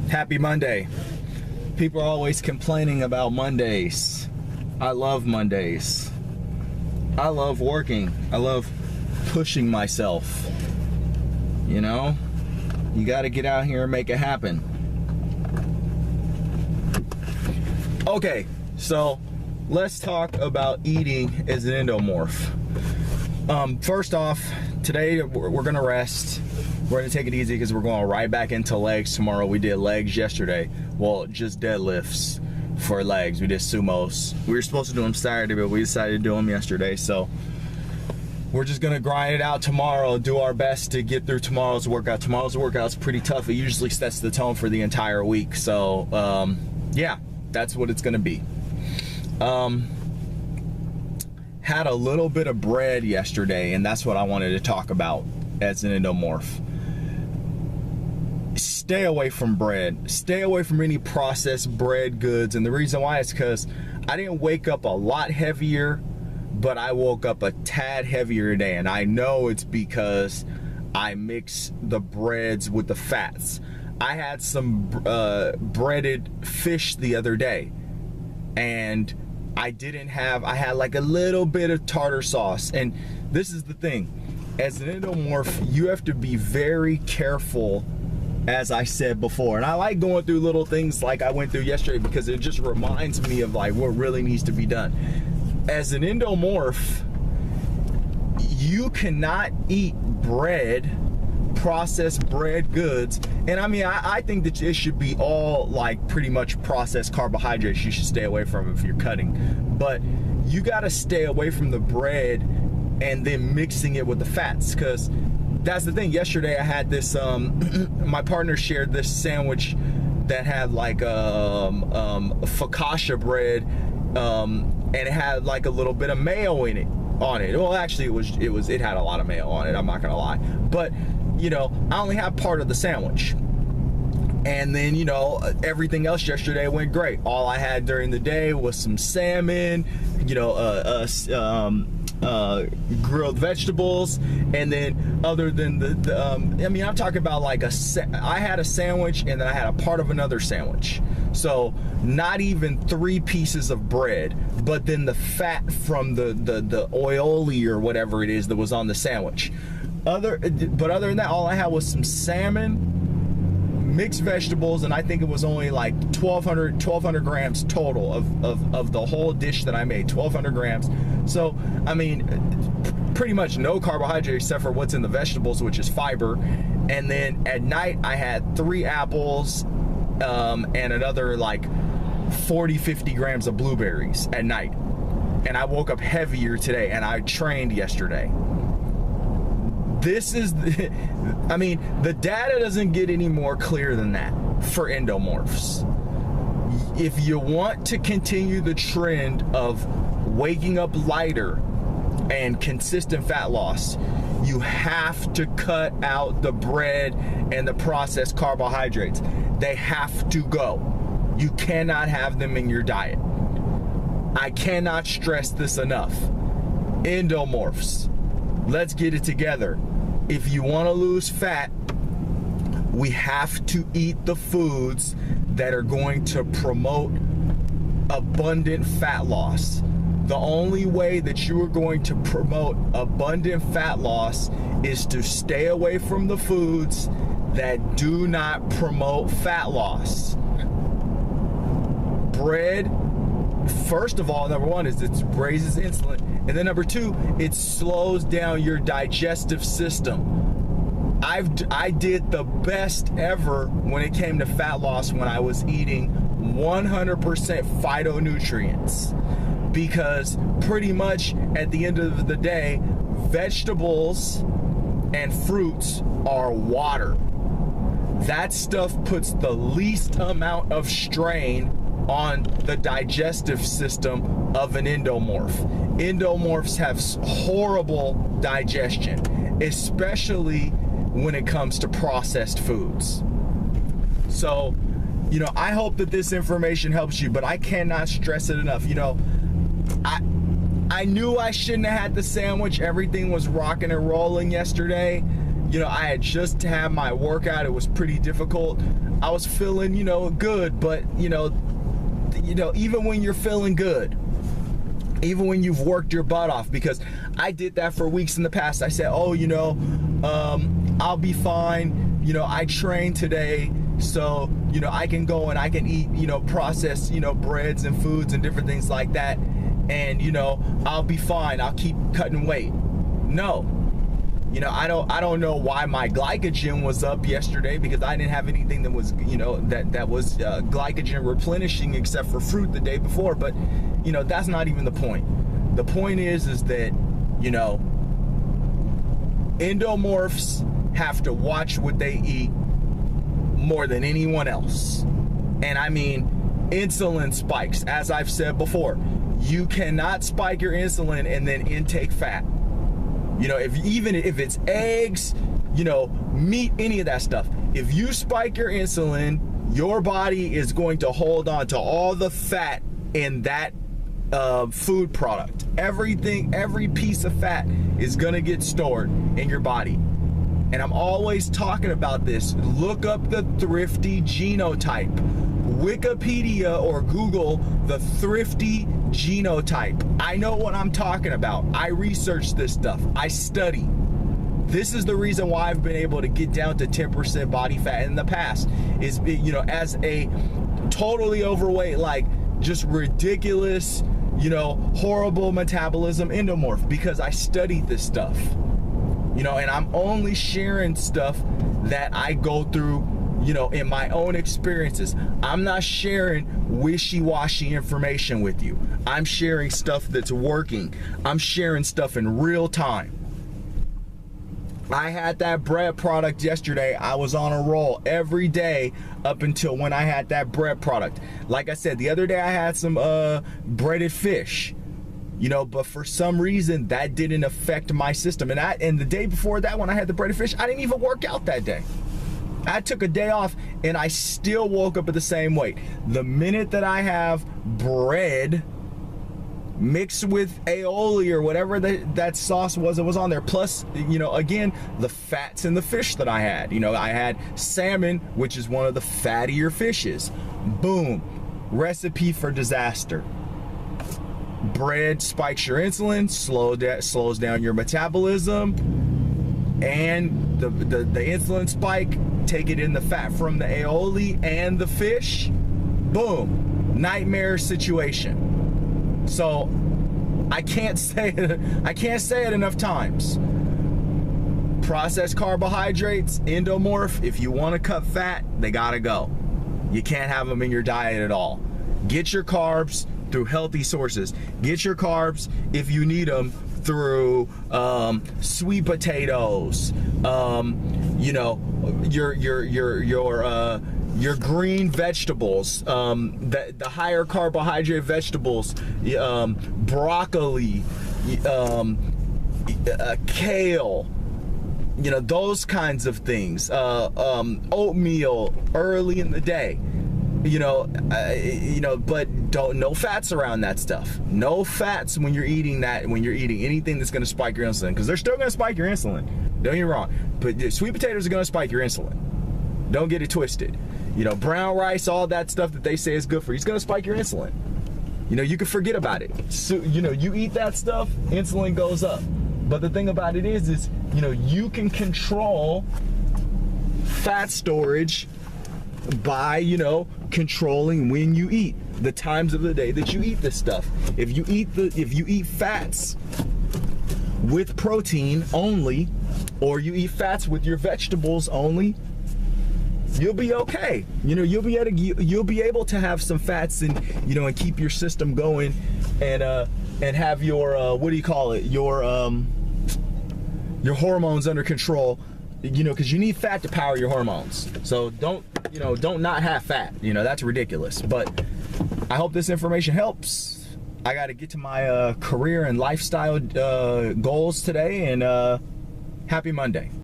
Happy Monday. People are always complaining about Mondays. I love Mondays. I love working. I love pushing myself. You know? You gotta get out here and make it happen. Okay, so let's talk about eating as an endomorph. First off, today we're gonna rest. We're gonna take it easy because we're going right back into legs tomorrow. We did legs yesterday. Well, just deadlifts for legs. We did sumos. We were supposed to do them Saturday, but we decided to do them yesterday. So we're just gonna grind it out tomorrow, do our best to get through tomorrow's workout. Tomorrow's workout's pretty tough. It usually sets the tone for the entire week. So yeah, that's what it's gonna be. Had a little bit of bread yesterday, and that's what I wanted to talk about as an endomorph. Stay away from bread. Stay away from any processed bread goods. And the reason why is because I didn't wake up a lot heavier, but I woke up a tad heavier today. And I know it's because I mix the breads with the fats. I had some breaded fish the other day, and I had like a little bit of tartar sauce. And this is the thing, as an endomorph, you have to be very careful, as I said before. And I like going through little things like I went through yesterday because it just reminds me of like what really needs to be done. As an endomorph, you cannot eat bread, processed bread goods. And I mean, I think that it should be all like pretty much processed carbohydrates you should stay away from if you're cutting. But you gotta stay away from the bread and then mixing it with the fats, because that's the thing. Yesterday I had this, my partner shared this sandwich that had like focaccia bread, and it had like a little bit of mayo in it, on it. Well, actually it had a lot of mayo on it, I'm not gonna lie. But you know, I only had part of the sandwich. And then, you know, everything else yesterday went great. All I had during the day was some salmon, you know, grilled vegetables, and then other than I mean, I'm talking about like I had a sandwich and then I had a part of another sandwich. So not even 3 pieces of bread, but then the fat from the oily or whatever it is that was on the sandwich. Other than that, all I had was some salmon, mixed vegetables, and I think it was only like 1,200 grams total of the whole dish that I made, 1,200 grams. So, I mean, pretty much no carbohydrates except for what's in the vegetables, which is fiber. And then at night, I had 3 apples and another like 40-50 grams of blueberries at night. And I woke up heavier today, and I trained yesterday. This is, I mean, the data doesn't get any more clear than that for endomorphs. If you want to continue the trend of waking up lighter and consistent fat loss, you have to cut out the bread and the processed carbohydrates. They have to go. You cannot have them in your diet. I cannot stress this enough. Endomorphs, let's get it together. If you want to lose fat, we have to eat the foods that are going to promote abundant fat loss. The only way that you are going to promote abundant fat loss is to stay away from the foods that do not promote fat loss. Bread, first of all, number one, is it raises insulin. And then number 2, it slows down your digestive system. I did the best ever when it came to fat loss when I was eating 100% phytonutrients. Because pretty much at the end of the day, vegetables and fruits are water. That stuff puts the least amount of strain on the digestive system of an endomorph. Endomorphs have horrible digestion, especially when it comes to processed foods. So, you know, I hope that this information helps you, but I cannot stress it enough. You know, I knew I shouldn't have had the sandwich. Everything was rocking and rolling yesterday, you know, I had just had my workout. It was pretty difficult. I was feeling, you know, good, but you know, even when you're feeling good, even when you've worked your butt off, because I did that for weeks in the past. I said, oh, you know, I'll be fine. You know, I trained today, so, you know, I can go and I can eat, you know, processed, you know, breads and foods and different things like that. And, you know, I'll be fine. I'll keep cutting weight. No. You know, I don't know why my glycogen was up yesterday, because I didn't have anything that was, you know, that was glycogen replenishing except for fruit the day before. But, you know, that's not even the point. The point is that, you know, endomorphs have to watch what they eat more than anyone else. And I mean, insulin spikes, as I've said before. You cannot spike your insulin and then intake fat. You know, even if it's eggs, you know, meat, any of that stuff. If you spike your insulin, your body is going to hold on to all the fat in that food product. Everything, every piece of fat is gonna get stored in your body. And I'm always talking about this. Look up the thrifty genotype. Wikipedia or Google the thrifty genotype. I know what I'm talking about. I research this stuff. I study. This is the reason why I've been able to get down to 10% body fat in the past. Is, you know, as a totally overweight, like just ridiculous, you know, horrible metabolism endomorph, because I studied this stuff. You know, and I'm only sharing stuff that I go through, you know, in my own experiences. I'm not sharing wishy-washy information with you. I'm sharing stuff that's working. I'm sharing stuff in real time. I had that bread product yesterday. I was on a roll every day up until when I had that bread product. Like I said, the other day I had some breaded fish. You know, but for some reason that didn't affect my system. And the day before that, when I had the breaded fish, I didn't even work out that day. I took a day off and I still woke up at the same weight. The minute that I have bread mixed with aioli or whatever that sauce was that was on there, plus, you know, again, the fats in the fish that I had. You know, I had salmon, which is one of the fattier fishes. Boom. Recipe for disaster. Bread spikes your insulin, slows down your metabolism, and the insulin spike, take it in the fat from the aioli and the fish. Boom, nightmare situation. So I can't say it enough times. Processed carbohydrates, endomorph, if you want to cut fat, they gotta go. You can't have them in your diet at all. Get your carbs through healthy sources. Get your carbs, if you need them, through sweet potatoes, you know, your green vegetables, the higher carbohydrate vegetables, broccoli, kale, you know, those kinds of things. Oatmeal early in the day. You know, but no fats around that stuff. No fats when you're eating that, when you're eating anything that's going to spike your insulin, because they're still going to spike your insulin. Don't get me wrong, but sweet potatoes are going to spike your insulin. Don't get it twisted. You know, brown rice, all that stuff that they say is good for you, it's going to spike your insulin. You know, you can forget about it. So, you know, you eat that stuff, insulin goes up. But the thing about it is, you know, you can control fat storage by, you know, controlling when you eat, the times of the day that you eat this stuff. If you eat fats with protein only, or you eat fats with your vegetables only, you'll be okay. You know, you'll be able to have some fats and, you know, and keep your system going, and have your what do you call it, your hormones under control. You know, because you need fat to power your hormones. So don't not have fat. You know, that's ridiculous. But I hope this information helps. I got to get to my career and lifestyle goals today, and happy Monday.